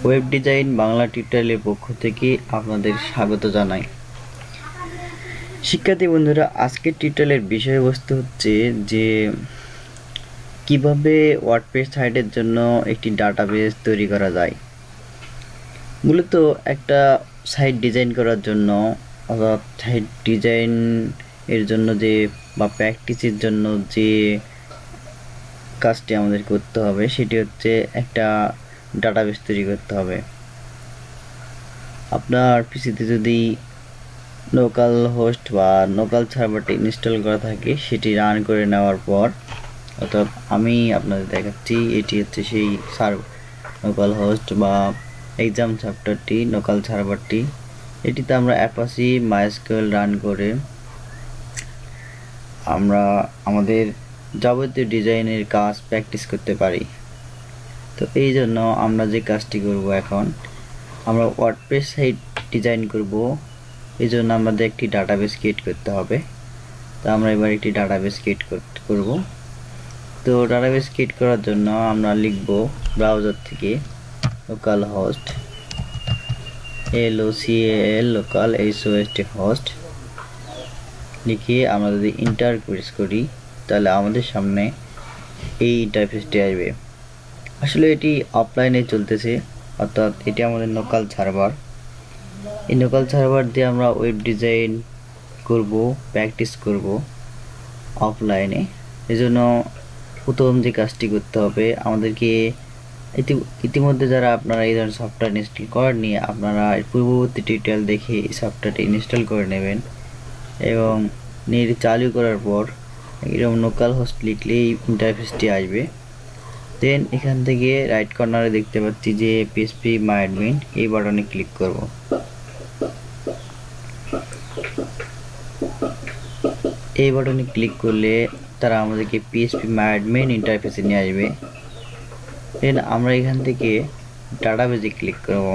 Web design Bangla টিউটোরিয়ালের পক্ষ থেকে আপনাদের স্বাগত জানাই। শিক্ষার্থী বন্ধুরা, আজকের টিউটোরিয়ালের বিষয়বস্তু হচ্ছে যে কিভাবে ওয়ার্ডপ্রেস সাইটের জন্য একটি ডাটাবেস তৈরি করা যায়। মূলত একটা সাইট ডিজাইন করার জন্য অর্থাৎ সাইট ডিজাইন এর জন্য যে বা প্র্যাকটিসের জন্য যে কাজটি আমাদের করতে হবে সেটি হচ্ছে একটা ডাটাবেস তৈরি করতে হবে। আপনার পিসিতে যদি লোকাল হোস্ট বা লোকাল সার্ভারটি ইনস্টল করা থাকে সেটি রান করে নেওয়ার পর, অর্থাৎ আমি আপনাদের দেখাচ্ছি এটি হচ্ছে সেই লোকাল হোস্ট বা এক্সাম চ্যাপ্টারটি লোকাল সার্ভারটি। এটিতে আমরা অ্যাপাচি মাইএসকিউএল রান করে আমরা আমাদের যাবতীয় ডিজাইনের কাজ প্র্যাকটিস করতে পারি। তো এই জন্য আমরা যে কাজটি করব, এখন আমরা ওয়ার্ডপ্রেস সাইট ডিজাইন করব। এই জন্য আমাদের একটি ডাটাবেস ক্রিয়েট করতে হবে। তো আমরা এবার একটি ডাটাবেস ক্রিয়েট করব। তো ডাটাবেস ক্রিয়েট করার জন্য আমরা লিখব ব্রাউজার থেকে local host LOCAL local HOST host লিখে আমরা যদি এন্টার প্রেস করি তাহলে আমাদের সামনে এই ইন্টারফেসটি আসবে। আসলে এটি অফলাইনে চলতেছে, অর্থাৎ এটি আমাদের লোকাল সার্ভার। এই লোকাল সার্ভার দিয়ে আমরা ওয়েব ডিজাইন করব, প্র্যাকটিস করব অফলাইনে। এজন্য প্রথম যে কাজটি করতে হবে, আমাদেরকে ইতিমধ্যে যারা আপনারা এই ধরনের সফটওয়্যার ইনস্টল করেননি, আপনারা পূর্ববর্তী টিউটোরিয়াল দেখে এই সফটওয়্যারটি ইনস্টল করে নেবেন এবং নেট চালু করার পর এরকম লোকাল হোস্ট লিখলেই ইন্টারফেসটি আসবে। দেন এখান থেকে রাইট কর্নারে দেখতে পাচ্ছি যে phpMyAdmin, এই বাটনে ক্লিক করব। এই বাটনে ক্লিক করলে তারা আমাদেরকে phpMyAdmin ইন্টারফেসে নিয়ে আসবে। দেন আমরা এখান থেকে ডাটাবেসে ক্লিক করব।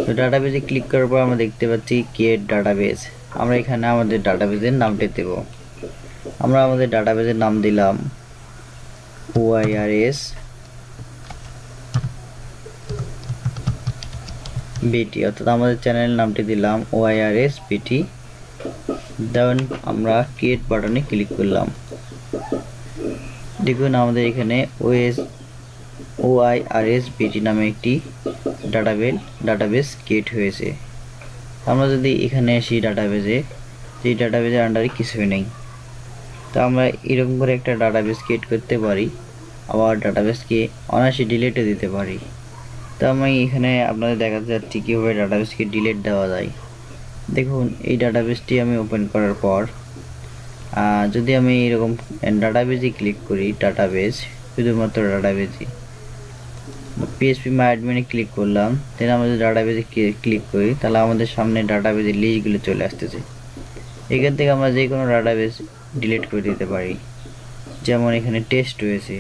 তো ডাটাবেসে ক্লিক করার পর আমরা দেখতে পাচ্ছি ক্রিয়েট ডাটাবেস। আমরা এখানে আমাদের ডাটাবেসের নামটি দেব। আমরা আমাদের ডাটাবেসের নাম দিলাম OIRS BT, অর্থাৎ আমাদের চ্যানেলের নামটি দিলাম OIRS BT। দেন আমরা ক্রিয়েট বাটনে ক্লিক করলাম। দেখুন আমাদের এখানে OIRS BT নামে একটি ডাটাবেস ক্রিয়েট হয়েছে। আমরা যদি এখানে আসি ডাটাবেসে, যে ডাটাবেসের আন্ডারে কিছুই নেই, তো আমরা এরকম করে একটা ডাটাবেস ক্রিয়েট করতে পারি, আবার ডাটাবেসকে অনায়াসে ডিলিটও দিতে পারি। তো আমি এখানে আপনাদের দেখাতে যাচ্ছি কীভাবে ডাটাবেসকে ডিলিট দেওয়া যায়। দেখুন এই ডাটাবেসটি আমি ওপেন করার পর যদি আমি এরকম ডাটাবেসে ক্লিক করি, ডাটাবেস শুধুমাত্র ডাটাবেসে phpMyAdmin ক্লিক করলাম, দেন আমাদের ডাটাবেসে ক্লিক করি, তাহলে আমাদের সামনে ডাটাবেসের লিস্টগুলো চলে আসতেছে। এখান থেকে আমরা যে কোনো ডাটাবেস ডিলিট করে দিতে পারি, যেমন এখানে টেস্ট রয়েছে,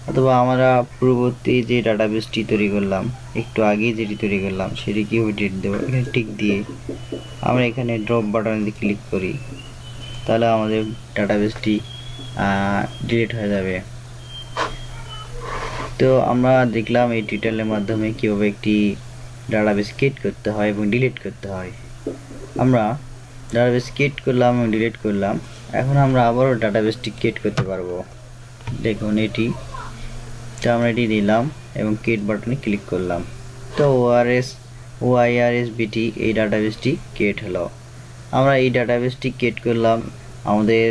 অথবা আমরা পূর্ববর্তী যে ডাটাবেসটি তৈরি করলাম, একটু আগে যেটি তৈরি করলাম সেটি কীভাবে ডিলিট দেবো, এখানে টিক দিয়ে আমরা এখানে ড্রপ বাটনে ক্লিক করি, তাহলে আমাদের ডাটাবেসটি ডিলিট হয়ে যাবে। তো আমরা দেখলাম এই টিউটোরিয়ালের মাধ্যমে কীভাবে একটি ডাটাবেস ক্রিয়েট করতে হয় এবং ডিলিট করতে হয়। আমরা ডাটাবেস ক্রিয়েট করলাম এবং ডিলিট করলাম, এখন আমরা আবারও ডাটাবেসটি ক্রিয়েট করতে পারবো। দেখুন এটি, তো আমরা এটি দিলাম এবং ক্রিয়েট বাটনে ক্লিক করলাম। তো OIRS BT এই ডাটাবেসটি ক্রিয়েট হলো। আমরা এই ডাটাবেসটি ক্রিয়েট করলাম আমাদের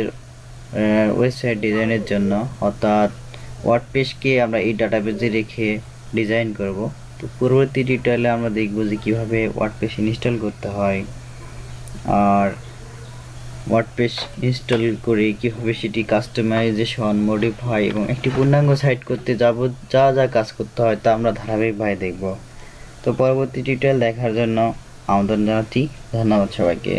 ওয়েবসাইট ডিজাইনের জন্য, অর্থাৎ ওয়ার্ডপ্রেসকে আমরা এই ডাটাবেসে রেখে ডিজাইন করব। তো পরবর্তী টিউটোরিয়ালে আমরা দেখব যে কীভাবে ওয়ার্ডপ্রেস ইনস্টল করতে হয়, আর ওয়ার্ডপ্রেস ইনস্টল করে কীভাবে সেটি কাস্টমাইজেশন, মডিফাই এবং একটি পূর্ণাঙ্গ সাইট করতে যা কাজ করতে হয় তা আমরা ধারাবাহিকভাবে দেখব। তো পরবর্তী টিউটোরিয়াল দেখার জন্য আমন্ত্রণ জানাচ্ছি। ধন্যবাদ সবাইকে।